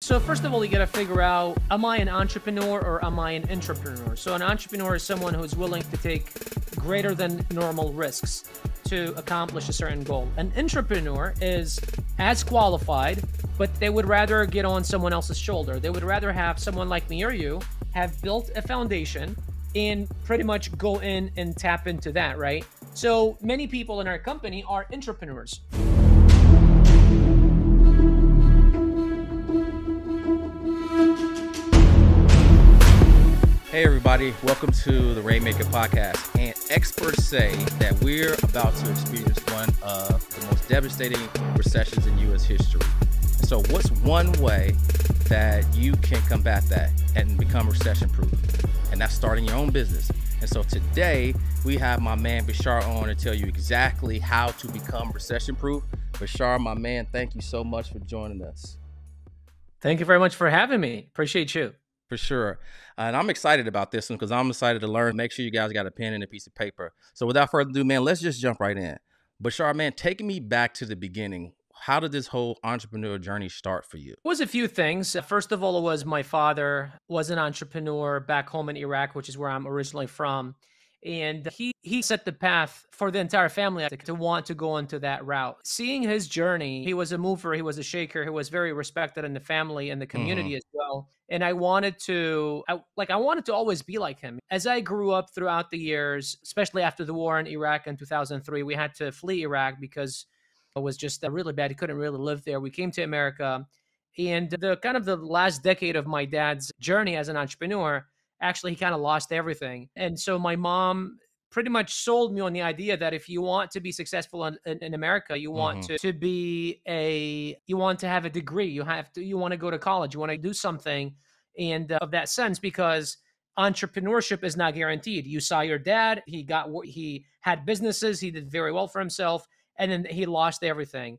So first of all, you got to figure out, am I an entrepreneur or am I an intrapreneur? So an entrepreneur is someone who is willing to take greater than normal risks to accomplish a certain goal. An intrapreneur is as qualified, but they would rather get on someone else's shoulder. They would rather have someone like me or you have built a foundation and pretty much go in and tap into that, right? So many people in our company are intrapreneurs. Hey everybody, welcome to the Rainmaker Podcast. And experts say that we're about to experience one of the most devastating recessions in U.S. history. So what's one way that you can combat that and become recession-proof? And that's starting your own business. And so today we have my man Bashar on to tell you exactly how to become recession-proof. Bashar, my man, thank you so much for joining us. Thank you very much for having me. Appreciate you. For sure. And I'm excited about this one because I'm excited to learn. Make sure you guys got a pen and a piece of paper. So without further ado, man, let's just jump right in. Bashar, man, taking me back to the beginning, how did this whole entrepreneur journey start for you? It was a few things. First of all, it was my father was an entrepreneur back home in Iraq, which is where I'm originally from. And he set the path for the entire family to want to go into that route. Seeing his journey, he was a mover, he was a shaker, he was very respected in the family and the community as well. And I wanted to always be like him. As I grew up throughout the years, especially after the war in Iraq in 2003, we had to flee Iraq because it was just really bad. He couldn't really live there. We came to America. And the last decade of my dad's journey as an entrepreneur, actually, he kind of lost everything. And so my mom pretty much sold me on the idea that if you want to be successful in America, you want to have a degree, you want to go to college, you want to do something and of that sense, because entrepreneurship is not guaranteed. You saw your dad, he had businesses, he did very well for himself, and then he lost everything.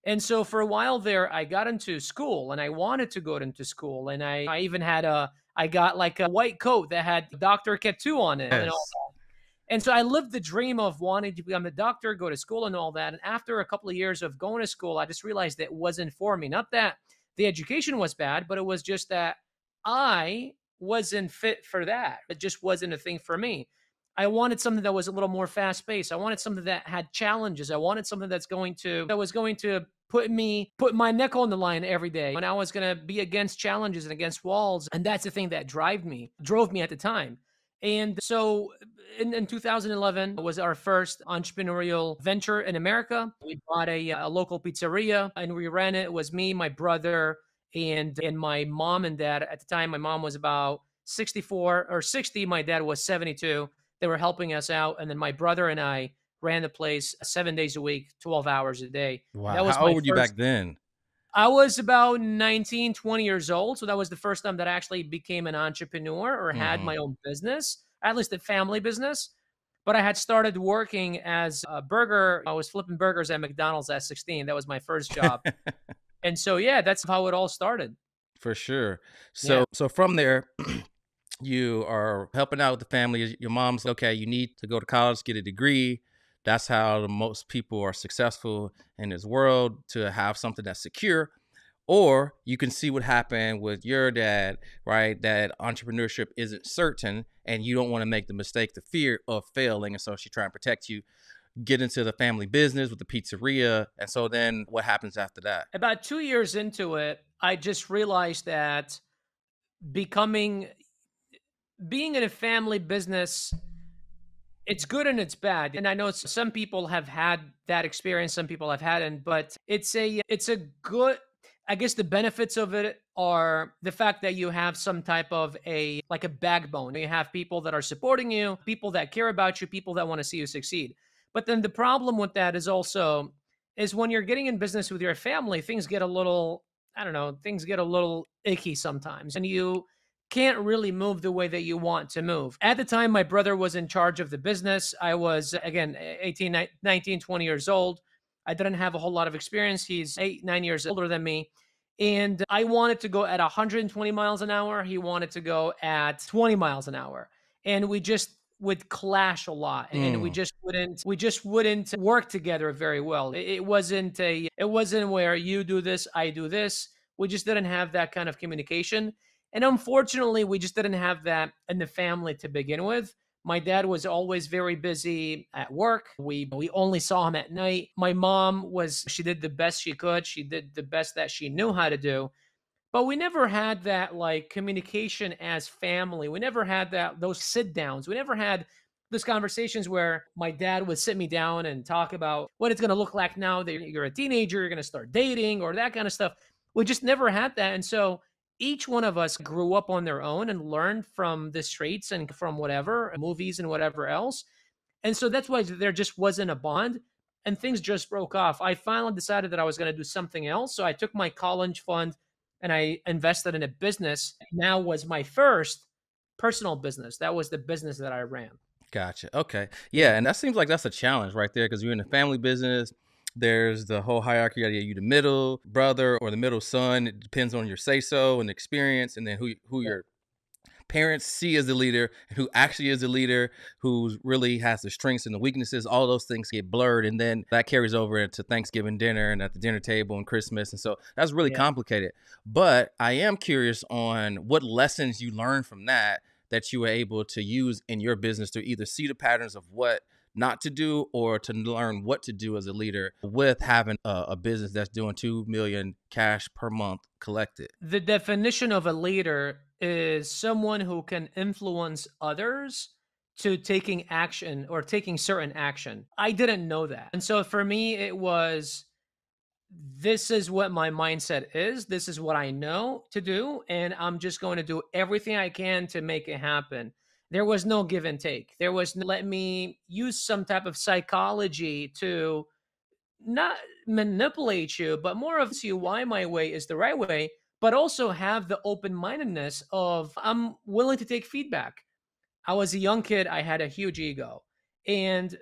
And so for a while there, I got into school and I wanted to go into school. And I even had I got like a white coat that had Dr. Katou on it and all that. And so I lived the dream of wanting to become a doctor, go to school and all that. And after a couple of years of going to school, I just realized that it wasn't for me. Not that the education was bad, but it was just that I wasn't fit for that. It just wasn't a thing for me. I wanted something that was a little more fast paced. I wanted something that had challenges. I wanted something that was going to put my neck on the line every day. And I was going to be against challenges and against walls. And that's the thing that drove me at the time. And so in 2011 was our first entrepreneurial venture in America. We bought a local pizzeria and we ran it. It was me, my brother, and my mom and dad. At the time, my mom was about 64 or 60. My dad was 72. They were helping us out. And then my brother and I ran the place 7 days a week, 12 hours a day. Wow. How old were you back then? I was about 19, 20 years old. So that was the first time that I actually became an entrepreneur or had my own business, at least a family business. But I had started working as I was flipping burgers at McDonald's at 16. That was my first job. And so, yeah, that's how it all started. For sure. So from there, you are helping out with the family. Your mom's okay, you need to go to college, get a degree. That's how most people are successful in this world, to have something that's secure. Or you can see what happened with your dad, right? That entrepreneurship isn't certain and you don't want to make the mistake, the fear of failing. And so she trying to protect you, get into the family business with the pizzeria. And so then what happens after that? About 2 years into it, I just realized that being in a family business, it's good and it's bad. And I know some people have had that experience, some people have hadn't, but it's a good, I guess the benefits of it are the fact that you have some type of a backbone. You have people that are supporting you, people that care about you, people that want to see you succeed. But then the problem with that is when you're getting in business with your family, things get a little icky sometimes. And you can't really move the way that you want to move. At the time, my brother was in charge of the business. I was, again, 18, 19, 20 years old. I didn't have a whole lot of experience. He's 8, 9 years older than me. And I wanted to go at 120 miles an hour. He wanted to go at 20 miles an hour. And we just would clash a lot. And we just wouldn't work together very well. It wasn't where you do this, I do this. We just didn't have that kind of communication. And unfortunately, we just didn't have that in the family to begin with. My dad was always very busy at work. We only saw him at night. My mom she did the best she could. She did the best that she knew how to do. But we never had that like communication as family. We never had those sit downs. We never had those conversations where my dad would sit me down and talk about what it's going to look like now that you're a teenager, you're going to start dating or that kind of stuff. We just never had that. And so each one of us grew up on their own and learned from the streets and from whatever movies and whatever else. And so that's why there just wasn't a bond and things just broke off. I finally decided that I was going to do something else. So I took my college fund and I invested in a business. Now was my first personal business. That was the business that I ran. Gotcha. Okay. Yeah. And that seems like that's a challenge right there because you're in a family business. There's the whole hierarchy. Are you the middle brother or the middle son? It depends on your say-so and experience, and then who your parents see as the leader, who actually is the leader, who really has the strengths and the weaknesses. All those things get blurred, and then that carries over into Thanksgiving dinner and at the dinner table and Christmas. And so that's really complicated. But I am curious on what lessons you learned from that you were able to use in your business to either see the patterns of what not to do or to learn what to do as a leader with having a business that's doing 2 million cash per month collected. The definition of a leader is someone who can influence others to taking action or taking certain action. I didn't know that. And so for me, it was, this is what my mindset is. This is what I know to do. And I'm just going to do everything I can to make it happen. There was no give and take. There was no, let me use some type of psychology to not manipulate you, but more of see why my way is the right way, but also have the open-mindedness of I'm willing to take feedback. I was a young kid. I had a huge ego. And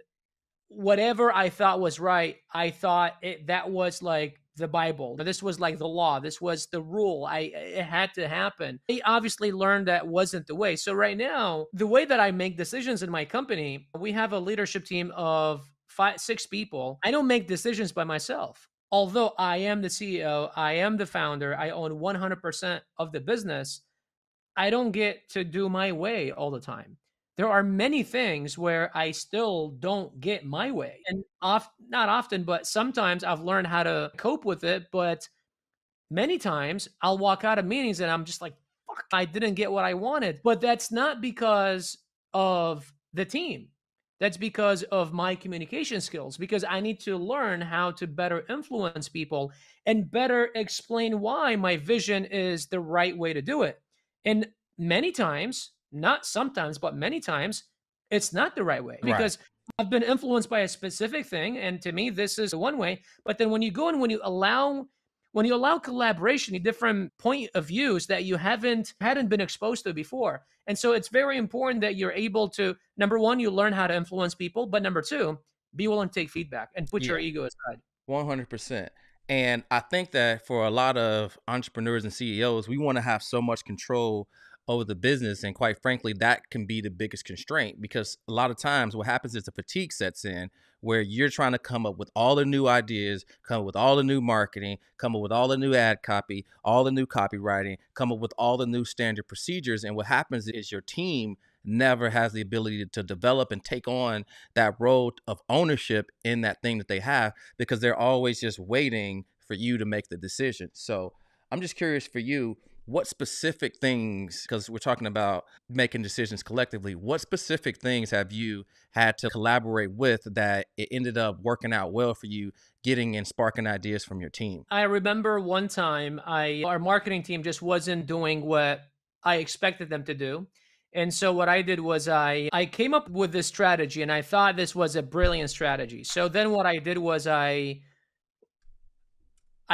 whatever I thought was right, I thought that was like the Bible. This was like the law. This was the rule. It had to happen. I obviously learned that wasn't the way. So right now, the way that I make decisions in my company, we have a leadership team of 6 people. I don't make decisions by myself. Although I am the CEO, I am the founder, I own 100% of the business, I don't get to do my way all the time. There are many things where I still don't get my way. And not often, but sometimes I've learned how to cope with it. But many times I'll walk out of meetings and I'm just like, fuck, I didn't get what I wanted. But that's not because of the team. That's because of my communication skills, because I need to learn how to better influence people and better explain why my vision is the right way to do it. And many times, not sometimes, but many times, it's not the right way because I've been influenced by a specific thing. And to me, this is one way. But then when you go and when you allow collaboration, different point of views that you hadn't been exposed to before. And so it's very important that you're able to, number one, you learn how to influence people, but number two, be willing to take feedback and put your ego aside. 100%. And I think that for a lot of entrepreneurs and CEOs, we want to have so much control over the business. And quite frankly, that can be the biggest constraint because a lot of times what happens is the fatigue sets in where you're trying to come up with all the new ideas, come up with all the new marketing, come up with all the new ad copy, all the new copywriting, come up with all the new standard procedures. And what happens is your team never has the ability to develop and take on that role of ownership in that thing that they have because they're always just waiting for you to make the decision. So I'm just curious for you, what specific things, because we're talking about making decisions collectively, what specific things have you had to collaborate with that it ended up working out well for you, getting and sparking ideas from your team? I remember one time our marketing team just wasn't doing what I expected them to do. And so what I did was I came up with this strategy and I thought this was a brilliant strategy. So then what I did was I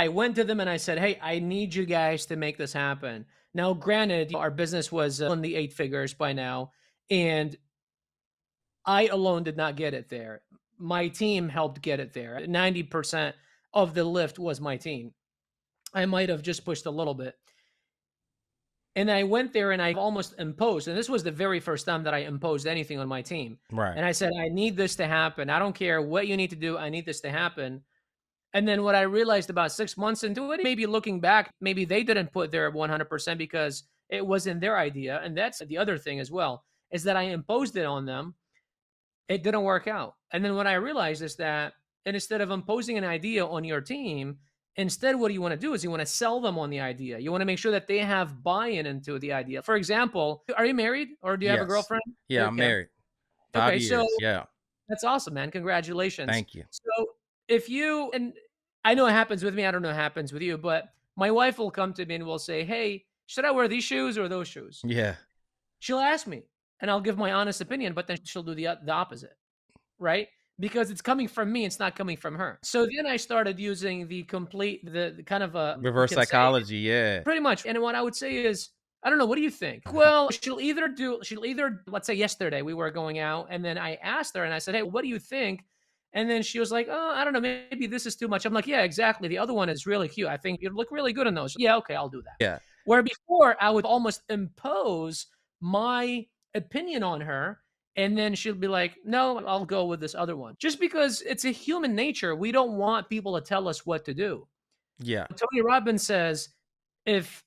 went to them and I said, hey, I need you guys to make this happen. Now, granted, our business was in the 8 figures by now, and I alone did not get it there. My team helped get it there. 90% of the lift was my team. I might have just pushed a little bit. And I went there and I almost imposed, and this was the very first time that I imposed anything on my team. Right. And I said, I need this to happen. I don't care what you need to do. I need this to happen. And then what I realized about 6 months into it, maybe looking back, maybe they didn't put their 100% because it wasn't their idea. And that's the other thing as well, is that I imposed it on them. It didn't work out. And then what I realized is that, and instead of imposing an idea on your team, instead what you want to do is you want to sell them on the idea. You want to make sure that they have buy-in into the idea. For example, are you married or do you have a Yes. girlfriend? Yeah, I'm Okay. married. 5 Okay. So years. Yeah. that's awesome, man. Congratulations. Thank you. So if you, and I know it happens with me, I don't know it happens with you, but my wife will come to me and will say, "Hey, should I wear these shoes or those shoes?" Yeah. She'll ask me and I'll give my honest opinion, but then she'll do the opposite, right? Because it's coming from me, it's not coming from her. So then I started using the kind of you Reverse can say psychology, yeah. pretty much. And what I would say is, I don't know, what do you think? Well, she'll either, let's say yesterday we were going out and then I asked her and I said, "Hey, what do you think?" And then she was like, "Oh, I don't know, maybe this is too much." I'm like, "Yeah, exactly. The other one is really cute. I think you look really good in those." "Yeah, okay, I'll do that." Yeah. Where before I would almost impose my opinion on her. And then she'll be like, "No, I'll go with this other one." Just because it's a human nature. We don't want people to tell us what to do. Yeah. Tony Robbins says, if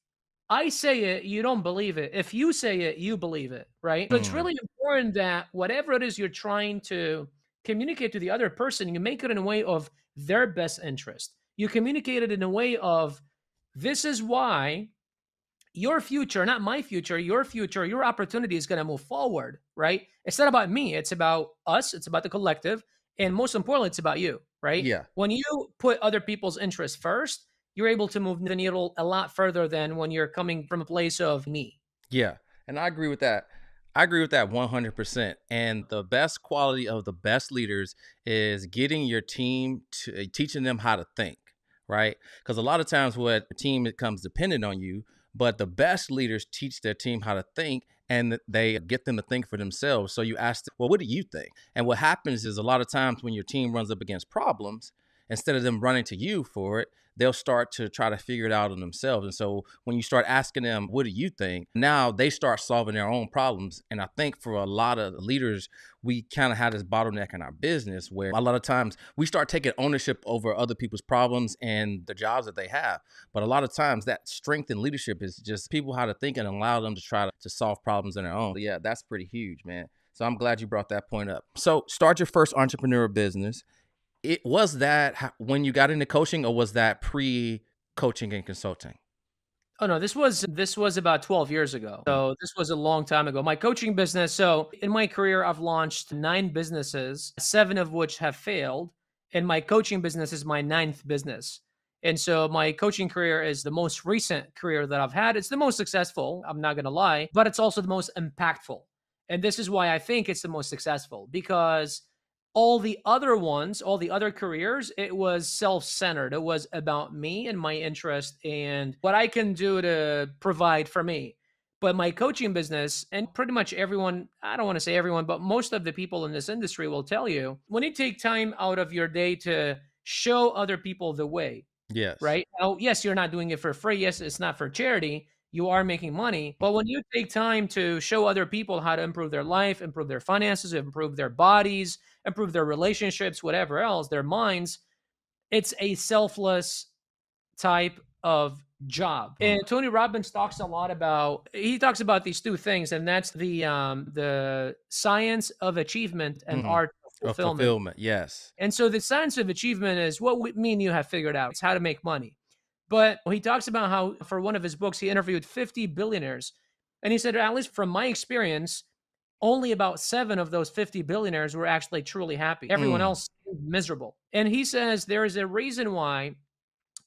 I say it, you don't believe it. If you say it, you believe it, right? So it's Mm. really important that whatever it is you're trying to communicate to the other person, you make it in a way of their best interest. You communicate it in a way of, this is why your future, not my future, your opportunity is going to move forward, right? It's not about me. It's about us. It's about the collective. And most importantly, it's about you, right? Yeah. When you put other people's interests first, you're able to move the needle a lot further than when you're coming from a place of me. Yeah. And I agree with that. I agree with that 100%. And the best quality of the best leaders is getting your team to teaching them how to think, right? Because a lot of times what a team becomes dependent on you, but the best leaders teach their team how to think and they get them to think for themselves. So you ask them, well, what do you think? And what happens is a lot of times when your team runs up against problems, instead of them running to you for it, they'll start to try to figure it out on themselves. And so when you start asking them, what do you think? Now they start solving their own problems. And I think for a lot of leaders, we kind of have this bottleneck in our business where a lot of times we start taking ownership over other people's problems and the jobs that they have. But a lot of times that strength in leadership is just people how to think and allow them to try to solve problems on their own. Yeah, that's pretty huge, man. So I'm glad you brought that point up. So start your first entrepreneur business. It was that when you got into coaching, or was that pre-coaching and consulting? Oh no, this was about 12 years ago. So this was a long time ago. My coaching business, so in my career I've launched 9 businesses, 7 of which have failed, and my coaching business is my 9th business. And so my coaching career is the most recent career that I've had. It's the most successful, I'm not going to lie, but it's also the most impactful. And this is why I think it's the most successful, because all the other ones, all the other careers, it was self-centered. It was about me and my interest and what I can do to provide for me. But my coaching business, and pretty much everyone, I don't want to say everyone, but most of the people in this industry will tell you, when you take time out of your day to show other people the way, Yes. right? Now, yes, you're not doing it for free. Yes, it's not for charity. You are making money. But when you take time to show other people how to improve their life, improve their finances, improve their bodies, improve their relationships, whatever else, their minds, it's a selfless type of job. And Tony Robbins talks a lot about, he talks about these 2 things, and that's the science of achievement and art of Of fulfillment. fulfillment, yes. And so the science of achievement is what me and you have figured out. It's how to make money. But he talks about how, for one of his books, he interviewed 50 billionaires. And he said, at least from my experience, only about 7 of those 50 billionaires were actually truly happy. Everyone else miserable. And he says there is a reason why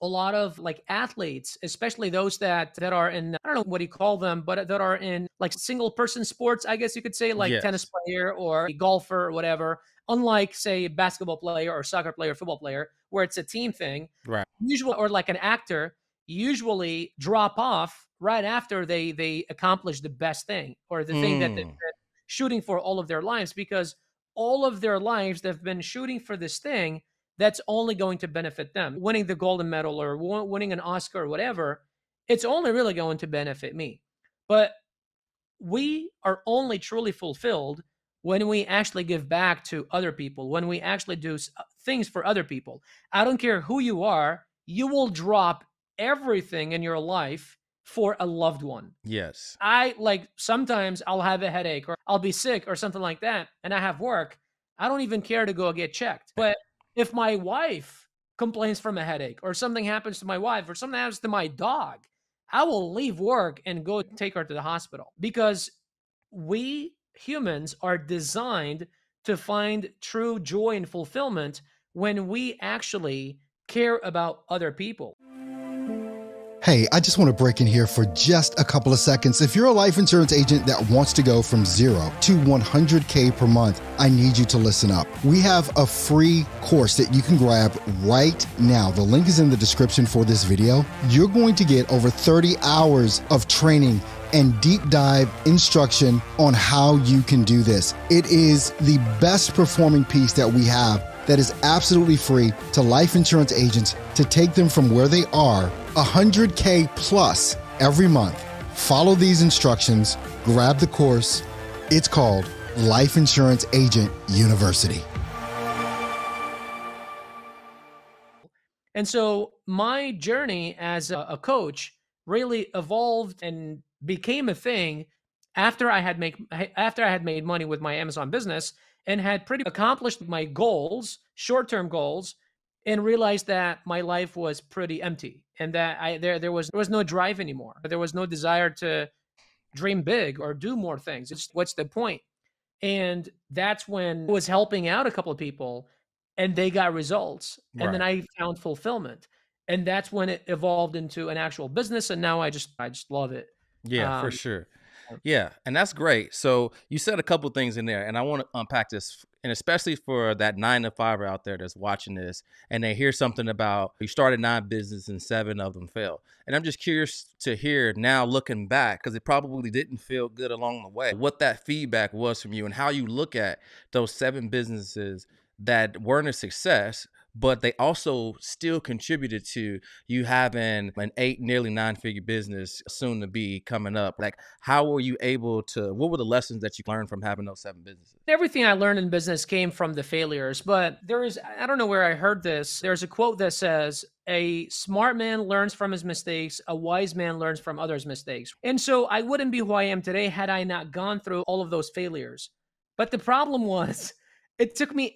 a lot of like athletes, especially those that are in, I don't know what you call them, but that are in like single person sports, I guess you could say, like tennis Yes. player or a golfer or whatever, unlike say a basketball player or soccer player, football player, where it's a team thing, Right. usually, or like an actor, usually drop off right after they accomplish the best thing or the thing that they've been shooting for all of their lives, because all of their lives they've been shooting for this thing that's only going to benefit them. Winning the golden medal or winning an Oscar or whatever, it's only really going to benefit me. But we are only truly fulfilled when we actually give back to other people, when we actually do things for other people. I don't care who you are, you will drop everything in your life for a loved one. Yes. I like sometimes I'll have a headache or I'll be sick or something like that, and I have work. I don't even care to go get checked. But if my wife complains from a headache or something happens to my wife or something happens to my dog, I will leave work and go take her to the hospital because we humans are designed to find true joy and fulfillment when we actually care about other people. Hey, I just want to break in here for just a couple of seconds. If you're a life insurance agent that wants to go from 0 to 100K per month, I need you to listen up. We have a free course that you can grab right now. The link is in the description for this video. You're going to get over 30 hours of training and deep dive instruction on how you can do this. It is the best performing piece that we have that is absolutely free to life insurance agents to take them from where they are 100K plus every month. Follow these instructions, grab the course. It's called Life Insurance Agent University. And so my journey as a coach really evolved and became a thing after I had made money with my Amazon business and had pretty accomplished my goals, short-term goals, and realized that my life was pretty empty and that there was no drive anymore. There was no desire to dream big or do more things. It's what's the point? And that's when I was helping out a couple of people and they got results. And then I found fulfillment. And that's when it evolved into an actual business. And now I just love it. Yeah, for sure. Yeah, and that's great. So you said a couple things in there, and I want to unpack this, and especially for that 9-to-5er out there that's watching this, and they hear something about you started 9 businesses and 7 of them failed. And I'm just curious to hear now, looking back, because it probably didn't feel good along the way, what that feedback was from you and how you look at those 7 businesses that weren't a success, but they also still contributed to you having an 8, nearly 9-figure business soon to be coming up. Like, how were you able to, what were the lessons that you learned from having those 7 businesses? Everything I learned in business came from the failures, but I don't know where I heard this. There's a quote that says, a smart man learns from his mistakes, a wise man learns from others' mistakes. And so I wouldn't be who I am today had I not gone through all of those failures. But the problem was, it took me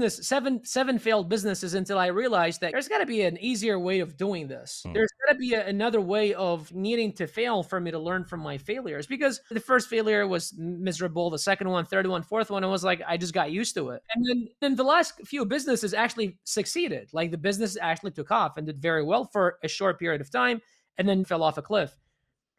7 failed businesses until I realized that there's got to be an easier way of doing this. There's got to be another way of needing to fail for me to learn from my failures, because the first failure was miserable. The second one, third one, fourth one, it was like I just got used to it. And then the last few businesses actually succeeded. Like the business actually took off and did very well for a short period of time and then fell off a cliff.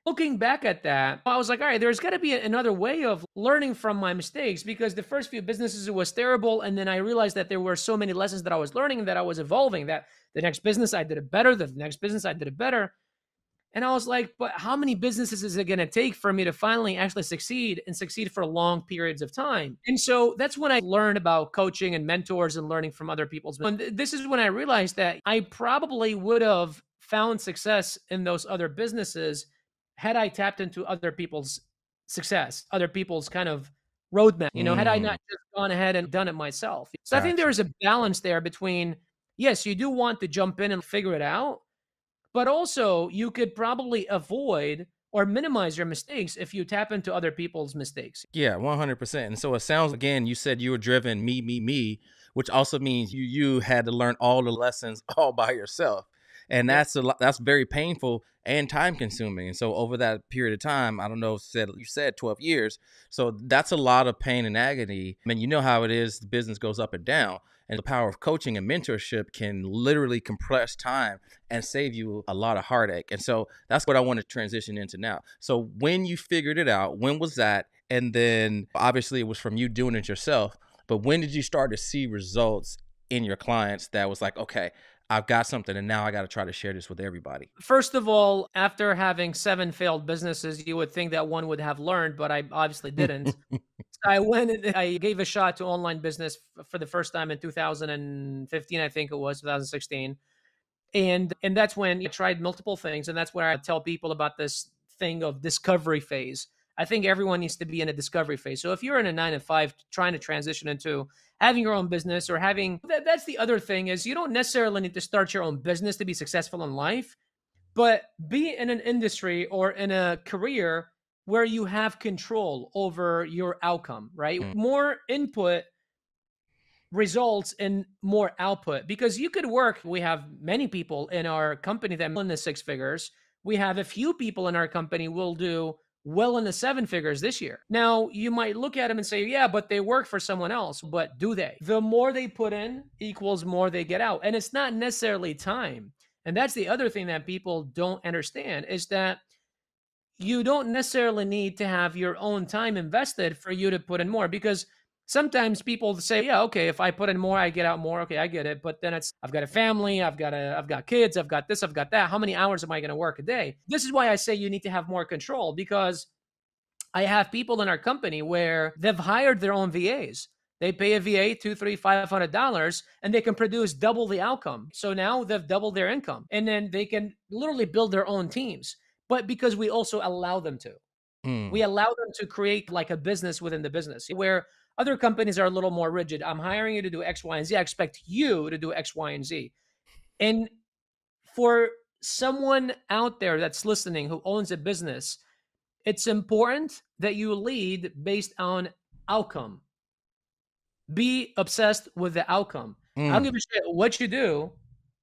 Looking back at that, I was like, all right, there's got to be another way of learning from my mistakes, because the first few businesses, it was terrible. And then I realized that there were so many lessons that I was learning and that I was evolving, that the next business I did it better, the next business I did it better. And I was like, but how many businesses is it going to take for me to finally actually succeed and succeed for long periods of time? And so that's when I learned about coaching and mentors and learning from other people's. And this is when I realized that I probably would have found success in those other businesses had I tapped into other people's success, other people's kind of roadmap, had I not just gone ahead and done it myself. So I think there is a balance there between, yes, you do want to jump in and figure it out, but also you could probably avoid or minimize your mistakes if you tap into other people's mistakes. Yeah, 100%. And so it sounds, again, you said you were driven me, which also means you had to learn all the lessons all by yourself. And that's very painful and time consuming. And so over that period of time, I don't know, you said 12 years. So that's a lot of pain and agony. I mean, you know how it is. The business goes up and down. And the power of coaching and mentorship can literally compress time and save you a lot of heartache. And so that's what I want to transition into now. So when you figured it out, when was that? And then obviously it was from you doing it yourself. But when did you start to see results in your clients that was like, okay, I've got something and now I got to try to share this with everybody? First of all, after having 7 failed businesses, you would think that one would have learned, but I obviously didn't. I went and I gave a shot to online business for the first time in 2015, I think it was 2016. And that's when I tried multiple things. And that's where I tell people about this thing of discovery phase. I think everyone needs to be in a discovery phase. So if you're in a 9 to 5 trying to transition into having your own business or having that's the other thing is you don't necessarily need to start your own business to be successful in life, but be in an industry or in a career where you have control over your outcome, right? More input results in more output because you could work. We have many people in our company that are in the 6 figures. We have a few people in our company will do well in the 7 figures this year. Now, you might look at them and say, yeah, but they work for someone else. But do they? The more they put in equals more they get out. And it's not necessarily time. And that's the other thing that people don't understand is that you don't necessarily need to have your own time invested for you to put in more because sometimes people say, yeah, okay, if I put in more, I get out more. Okay, I get it. But then it's, I've got a family, I've got kids, I've got this, I've got that. How many hours am I going to work a day? This is why I say you need to have more control because I have people in our company where they've hired their own VAs. They pay a VA $200, $300, $500, and they can produce double the outcome. So now they've doubled their income, and then they can literally build their own teams. But because we also allow them to, we allow them to create like a business within the business, where other companies are a little more rigid. I'm hiring you to do X, Y, and Z. I expect you to do X, Y, and Z. And for someone out there that's listening who owns a business, it's important that you lead based on outcome. Be obsessed with the outcome. I don't give a shit what you do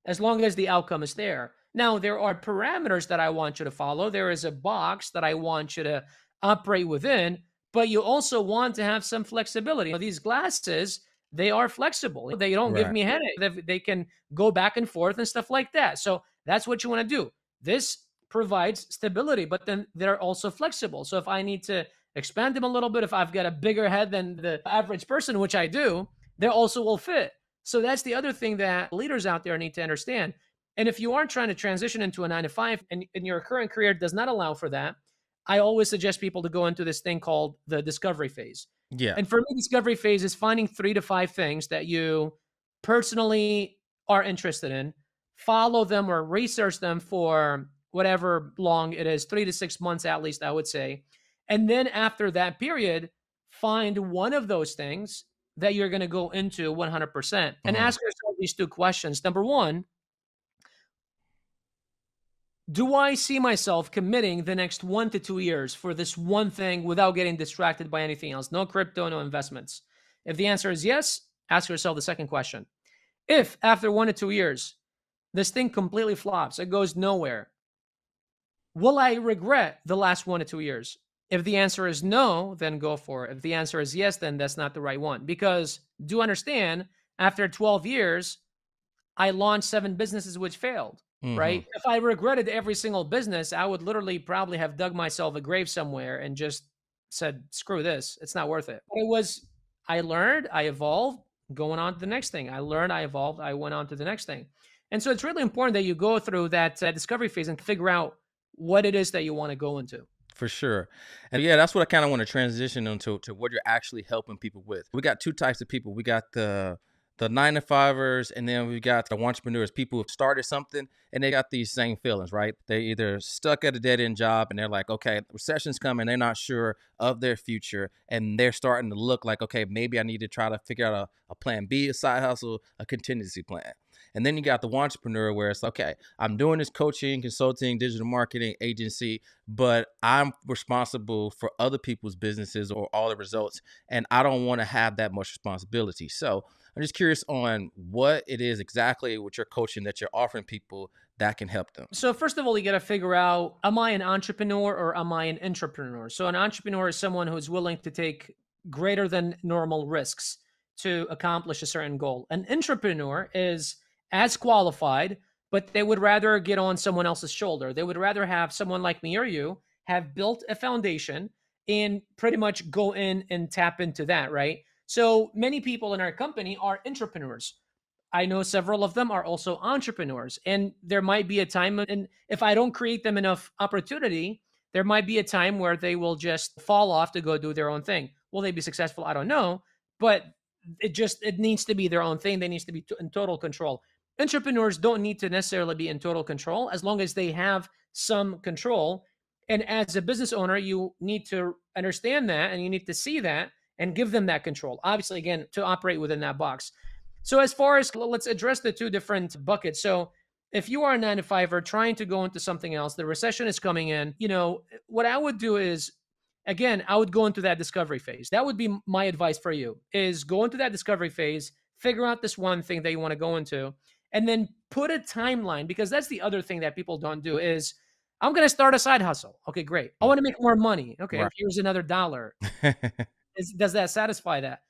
as long as the outcome is there. Now, there are parameters that I want you to follow. There is a box that I want you to operate within, but you also want to have some flexibility. These glasses, they are flexible. They don't give me a headache. They can go back and forth and stuff like that. So that's what you want to do. This provides stability, but then they're also flexible. So if I need to expand them a little bit, if I've got a bigger head than the average person, which I do, they also will fit. So that's the other thing that leaders out there need to understand. And if you aren't trying to transition into a 9 to 5 and your current career does not allow for that, I always suggest people to go into this thing called the discovery phase. Yeah. And for me, discovery phase is finding 3 to 5 things that you personally are interested in, follow them or research them for whatever long it is, 3 to 6 months at least, I would say. And then after that period, find one of those things that you're going to go into 100% and ask yourself these 2 questions. Number 1, do I see myself committing the next 1 to 2 years for this one thing without getting distracted by anything else? No crypto, no investments. If the answer is yes, ask yourself the second question. If after 1 to 2 years, this thing completely flops, it goes nowhere, will I regret the last 1 to 2 years? If the answer is no, then go for it. If the answer is yes, then that's not the right one. Because do understand, after 12 years, I launched 7 businesses which failed, right? If I regretted every single business, I would literally probably have dug myself a grave somewhere and just said, screw this. It's not worth it. I learned, I evolved, going on to the next thing. I learned, I evolved, I went on to the next thing. And so it's really important that you go through that discovery phase and figure out what it is that you want to go into. For sure. And yeah, that's what I kind of want to transition into to what you're actually helping people with. We got 2 types of people. We got the 9 to 5ers, and then we got the entrepreneurs, people who've started something and they got these same feelings, right? They either stuck at a dead end job and they're like, okay, recession's coming. They're not sure of their future. And they're starting to look like, okay, maybe I need to try to figure out a plan B, a side hustle, a contingency plan. And then you got the entrepreneur where it's okay, I'm doing this coaching, consulting, digital marketing agency, but I'm responsible for other people's businesses or all the results. And I don't want to have that much responsibility. So I'm just curious on what it is exactly with your coaching that you're offering people that can help them. So first of all, you got to figure out, am I an entrepreneur or am I an intrapreneur? So an entrepreneur is someone who's willing to take greater than normal risks to accomplish a certain goal. An intrapreneur is as qualified, but they would rather get on someone else's shoulder. They would rather have someone like me or you have built a foundation and pretty much go in and tap into that, right? So many people in our company are intrapreneurs. I know several of them are also entrepreneurs, and there might be a time, and if I don't create them enough opportunity, there might be a time where they will just fall off to go do their own thing. Will they be successful? I don't know, but it needs to be their own thing. They need to be in total control. Entrepreneurs don't need to necessarily be in total control as long as they have some control. And as a business owner, you need to understand that and you need to see that and give them that control. Obviously, again, to operate within that box. So as far as let's address the two different buckets. So if you are a 9 to 5er trying to go into something else, the recession is coming in, what I would do is, again, I would go into that discovery phase. That would be my advice for you, is go into that discovery phase, figure out this one thing that you want to go into, and then put a timeline, because that's the other thing that people don't do is, I'm going to start a side hustle. Okay, great. I want to make more money. Okay, Right. here's another dollar. Does that satisfy that?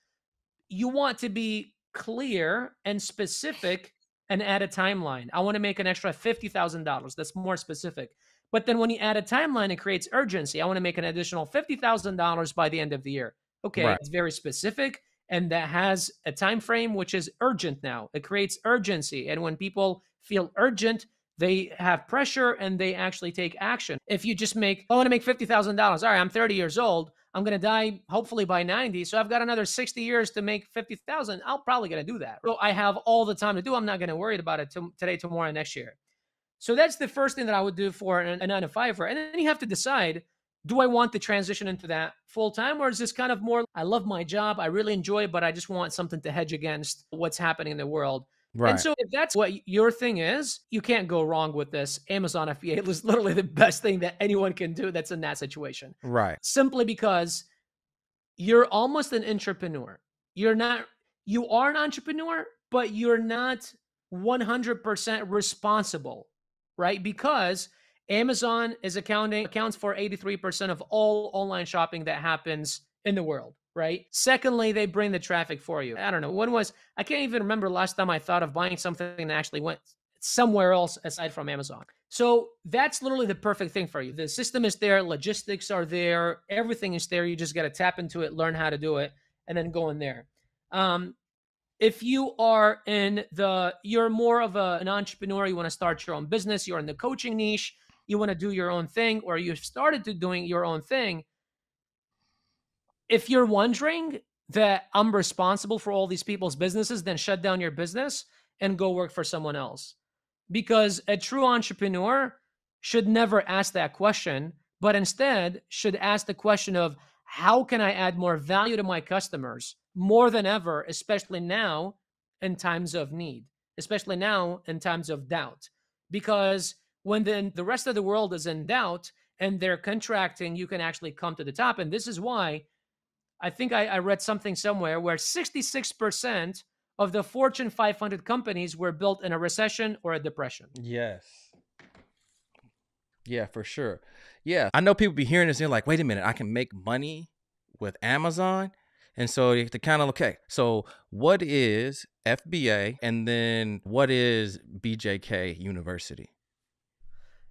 You want to be clear and specific and add a timeline. I want to make an extra $50,000. That's more specific. But then when you add a timeline, it creates urgency. I want to make an additional $50,000 by the end of the year. Okay, Right. it's very specific, and that has a time frame which is urgent now. It creates urgency, and when people feel urgent, they have pressure and they actually take action. If you just I want to make $50,000. All right, I'm 30 years old. I'm going to die hopefully by 90. So I've got another 60 years to make 50,000. I'm probably going to do that. So I have all the time to do. I'm not going to worry about it today, tomorrow, next year. So that's the first thing that I would do for a 9 to 5er. And then you have to decide, do I want to transition into that full time, or is this kind of more, I love my job, I really enjoy it, but I just want something to hedge against what's happening in the world. Right. And so if that's what your thing is, you can't go wrong with this. Amazon FBA is literally the best thing that anyone can do that's in that situation. Right. Simply because you're almost an entrepreneur. You are an entrepreneur, but you're not 100% responsible, right? Because Amazon accounts for 83% of all online shopping that happens in the world, right? Secondly, they bring the traffic for you. I don't know. I can't even remember last time I thought of buying something that actually went somewhere else aside from Amazon. So that's literally the perfect thing for you. The system is there, logistics are there, everything is there. You just got to tap into it, learn how to do it, and then go in there. If you are you're more of an entrepreneur, you want to start your own business, you're in the coaching niche, you want to do your own thing, or you've started to doing your own thing. If you're wondering that I'm responsible for all these people's businesses, then shut down your business and go work for someone else. Because a true entrepreneur should never ask that question, but instead should ask the question of, how can I add more value to my customers more than ever, especially now in times of need, especially now in times of doubt? Because when the rest of the world is in doubt and they're contracting, you can actually come to the top. And this is why I think I read something somewhere where 66% of the Fortune 500 companies were built in a recession or a depression. Yes. Yeah, for sure. Yeah. I know people be hearing this and they're like, wait a minute, I can make money with Amazon. And so you have to kind of, okay, so what is FBA and then what is BJK University?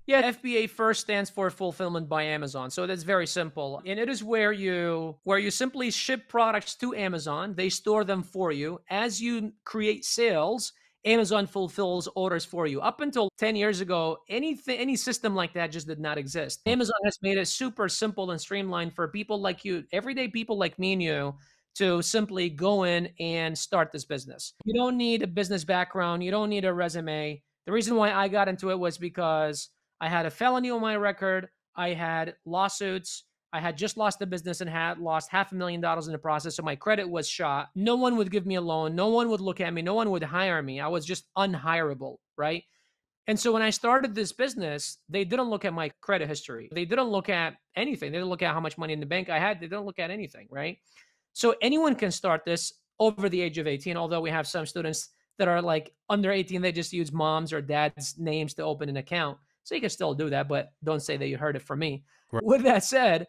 Yeah, FBA first stands for Fulfillment by Amazon. So that's very simple. And it is where you simply ship products to Amazon. They store them for you. As you create sales, Amazon fulfills orders for you. Up until 10 years ago, any system like that just did not exist. Amazon has made it super simple and streamlined for people like you, everyday people like me and you, to simply go in and start this business. You don't need a business background. You don't need a resume. The reason why I got into it was because I had a felony on my record. I had lawsuits. I had just lost the business and had lost $500,000 in the process. So my credit was shot. No one would give me a loan. No one would look at me. No one would hire me. I was just unhireable, right? And so when I started this business, they didn't look at my credit history. They didn't look at anything. They didn't look at how much money in the bank I had. They didn't look at anything, right? So anyone can start this over the age of 18, although we have some students that are like under 18, they just use mom's or dad's names to open an account. So you can still do that, but don't say that you heard it from me. Right. With that said,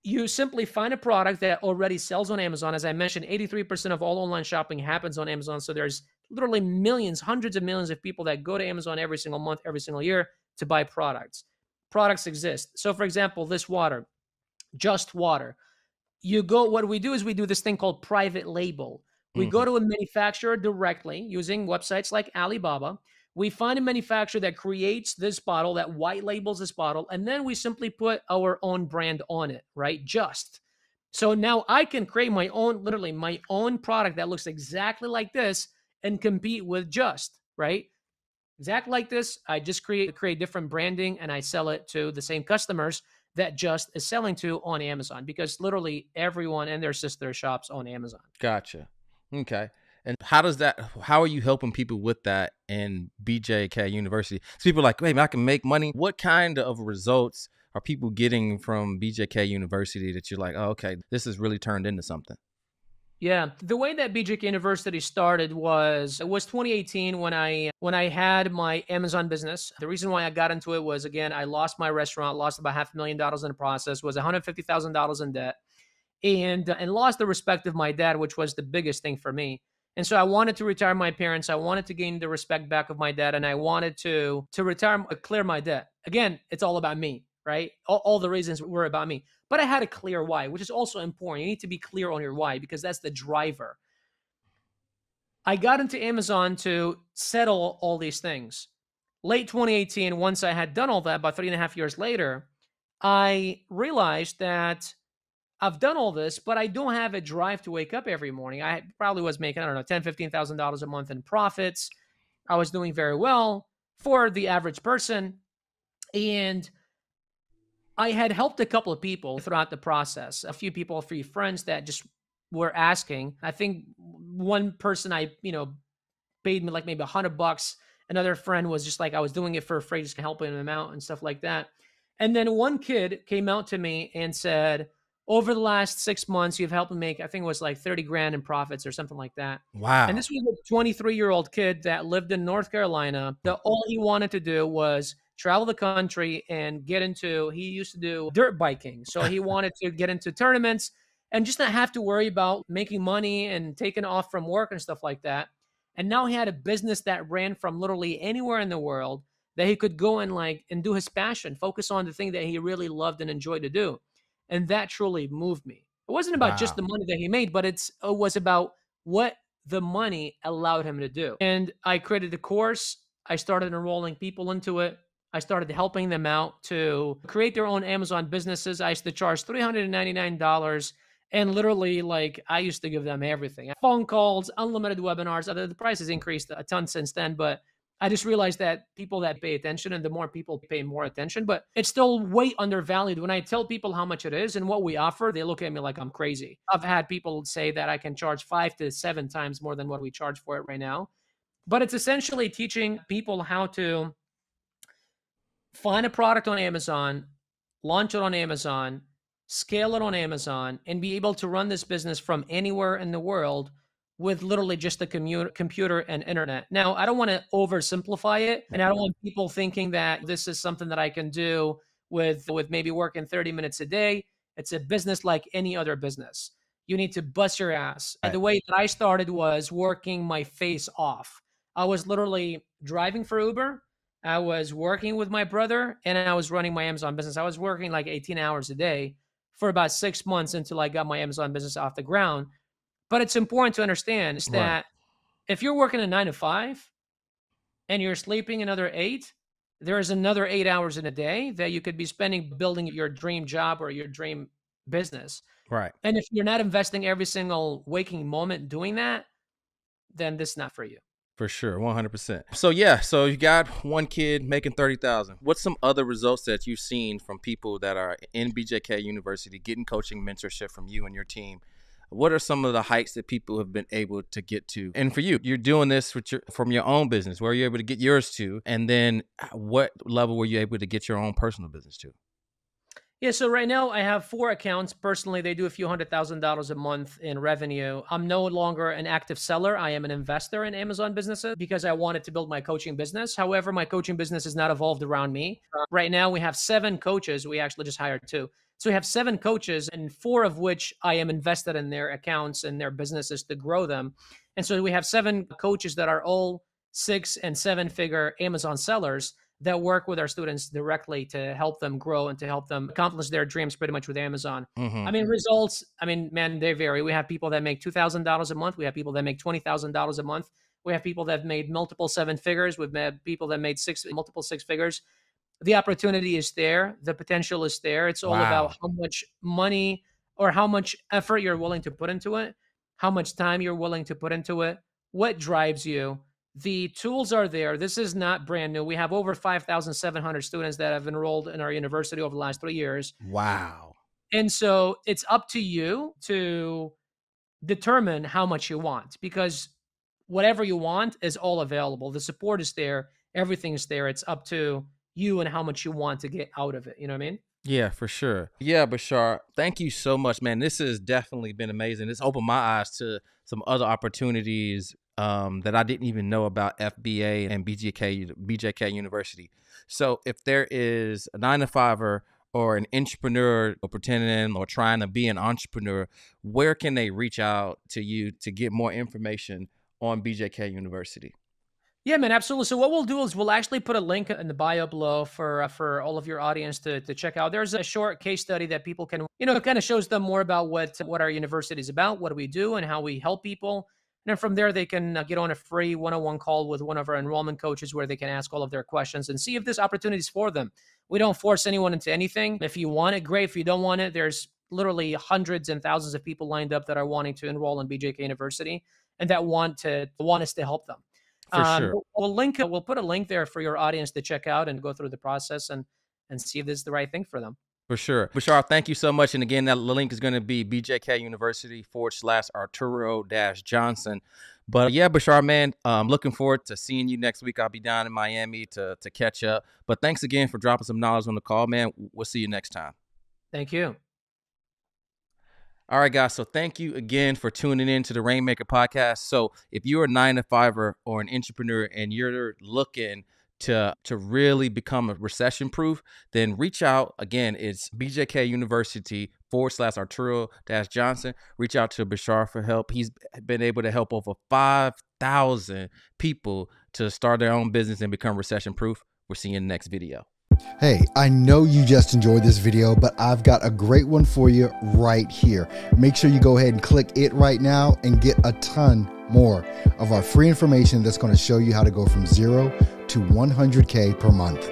you simply find a product that already sells on Amazon. As I mentioned, 83% of all online shopping happens on Amazon. So there's literally millions, hundreds of millions of people that go to Amazon every single month, every single year to buy products. Products exist. So for example, this water, Just Water. What we do is we do this thing called private label. We go to a manufacturer directly using websites like Alibaba. We find a manufacturer that creates this bottle, that white labels this bottle, and then we simply put our own brand on it, right? Just. So now I can create my own product that looks exactly like this and compete with Just, right? exactly like this. I just create different branding and I sell it to the same customers that Just is selling to on Amazon, because literally everyone and their sister shops on Amazon. Gotcha. Okay. And how are you helping people with that in BJK University? So people are like, wait, I can make money. What kind of results are people getting from BJK University that you're like, oh, okay, this has really turned into something? Yeah, the way that BJK University started was, it was 2018 when I had my Amazon business. The reason why I got into it was, again, I lost my restaurant, lost about $500,000 in the process, was $150,000 in debt, and lost the respect of my dad, which was the biggest thing for me. And so I wanted to retire my parents. I wanted to gain the respect back of my dad, and I wanted to retire, clear my debt. Again, it's all about me, right? All the reasons were about me. But I had a clear why, which is also important. You need to be clear on your why, because that's the driver. I got into Amazon to settle all these things. Late 2018, once I had done all that, about 3.5 years later, I realized that I've done all this, but I don't have a drive to wake up every morning. I probably was making, I don't know, $10,000, $15,000 a month in profits. I was doing very well for the average person. And I had helped a couple of people throughout the process, a few people, a few friends that just were asking. I think one person I, paid me like maybe $100. Another friend was just like, I was doing it for free, just helping them out and stuff like that. And then one kid came out to me and said, over the last 6 months, you've helped me make, I think it was like 30 grand in profits or something like that. Wow. And this was a 23-year-old kid that lived in North Carolina. That all he wanted to do was travel the country and he used to do dirt biking. So he wanted to get into tournaments and just not have to worry about making money and taking off from work and stuff like that. And now he had a business that ran from literally anywhere in the world, that he could go and do his passion, focus on the thing that he really loved and enjoyed to do. And that truly moved me. It wasn't about just the money that he made, but it was about what the money allowed him to do. And I created a course. I started enrolling people into it. I started helping them out to create their own Amazon businesses. I used to charge $399. And literally, I used to give them everything. Phone calls, unlimited webinars. The price has increased a ton since then, but I just realized that people that pay attention, and the more people pay more attention, but it's still way undervalued. When I tell people how much it is and what we offer, they look at me like I'm crazy. I've had people say that I can charge 5 to 7 times more than what we charge for it right now. But it's essentially teaching people how to find a product on Amazon, launch it on Amazon, scale it on Amazon, and be able to run this business from anywhere in the world with literally just a computer and internet. Now, I don't want to oversimplify it, and I don't want people thinking that this is something that I can do with maybe working 30 minutes a day. It's a business like any other business. You need to bust your ass. And the way that I started was working my face off. I was literally driving for Uber. I was working with my brother, and I was running my Amazon business. I was working like 18 hours a day for about 6 months until I got my Amazon business off the ground. But it's important to understand is that if you're working a 9 to 5 and you're sleeping another 8, there is another 8 hours in a day that you could be spending building your dream job or your dream business. Right. And if you're not investing every single waking moment doing that, then this is not for you. For sure, 100%. So you got one kid making 30,000. What's some other results that you've seen from people that are in BJK University getting coaching mentorship from you and your team? What are some of the heights that people have been able to get to? And for you, you're doing this from your own business. Where are you able to get yours to? And then what level were you able to get your own personal business to? Yeah, so right now I have 4 accounts. Personally, they do a few $100,000 a month in revenue. I'm no longer an active seller. I am an investor in Amazon businesses because I wanted to build my coaching business. However, my coaching business has not evolved around me. Right now, we have 7 coaches. We actually just hired 2. So we have 7 coaches, and 4 of which I am invested in their accounts and their businesses to grow them. And so we have 7 coaches that are all 6- and 7-figure Amazon sellers that work with our students directly to help them grow and to help them accomplish their dreams pretty much with Amazon. Mm-hmm. I mean, results, man, they vary. We have people that make $2,000 a month. We have people that make $20,000 a month. We have people that have made multiple 7 figures. We've had people that made multiple 6 figures. The opportunity is there. The potential is there. It's all about how much money or how much effort you're willing to put into it, how much time you're willing to put into it, what drives you, The tools are there. This is not brand new. We have over 5,700 students that have enrolled in our university over the last 3 years. Wow. And so it's up to you to determine how much you want, because whatever you want is all available. The support is there. Everything is there. It's up to you and how much you want to get out of it. You know what I mean? Yeah, for sure. Yeah, Bashar, thank you so much, man. This has definitely been amazing. It's opened my eyes to some other opportunities that I didn't even know about FBA and BJK University. So if there is a 9-to-5er or an entrepreneur or pretending or trying to be an entrepreneur, where can they reach out to you to get more information on BJK University? Yeah, man, absolutely. So what we'll do is we'll actually put a link in the bio below for all of your audience to check out. There's a short case study that people can, it kind of shows them more about what our university is about, what do we do, and how we help people. And then from there, they can get on a free one-on-one call with one of our enrollment coaches where they can ask all of their questions and see if this opportunity is for them. We don't force anyone into anything. If you want it, great. If you don't want it, there's literally hundreds and thousands of people lined up that are wanting to enroll in BJK University and that want us to help them. For sure. We'll put a link there for your audience to check out and go through the process and see if this is the right thing for them. For sure. Bashar, thank you so much. And again, that link is going to be BJK University /Arturo-Johnson. But yeah, Bashar, man, I'm looking forward to seeing you next week. I'll be down in Miami to catch up. But thanks again for dropping some knowledge on the call, man. We'll see you next time. Thank you. All right, guys. So thank you again for tuning in to the Rainmaker podcast. So if you're a 9-to-5er or an entrepreneur and you're looking to really become a recession proof, then reach out. Again, it's BJK University /Arturo-Johnson. Reach out to Bashar for help. He's been able to help over 5,000 people to start their own business and become recession proof. We'll see you in the next video. Hey, I know you just enjoyed this video, but I've got a great one for you right here. Make sure you go ahead and click it right now and get a ton more of our free information that's going to show you how to go from 0 to 100K per month.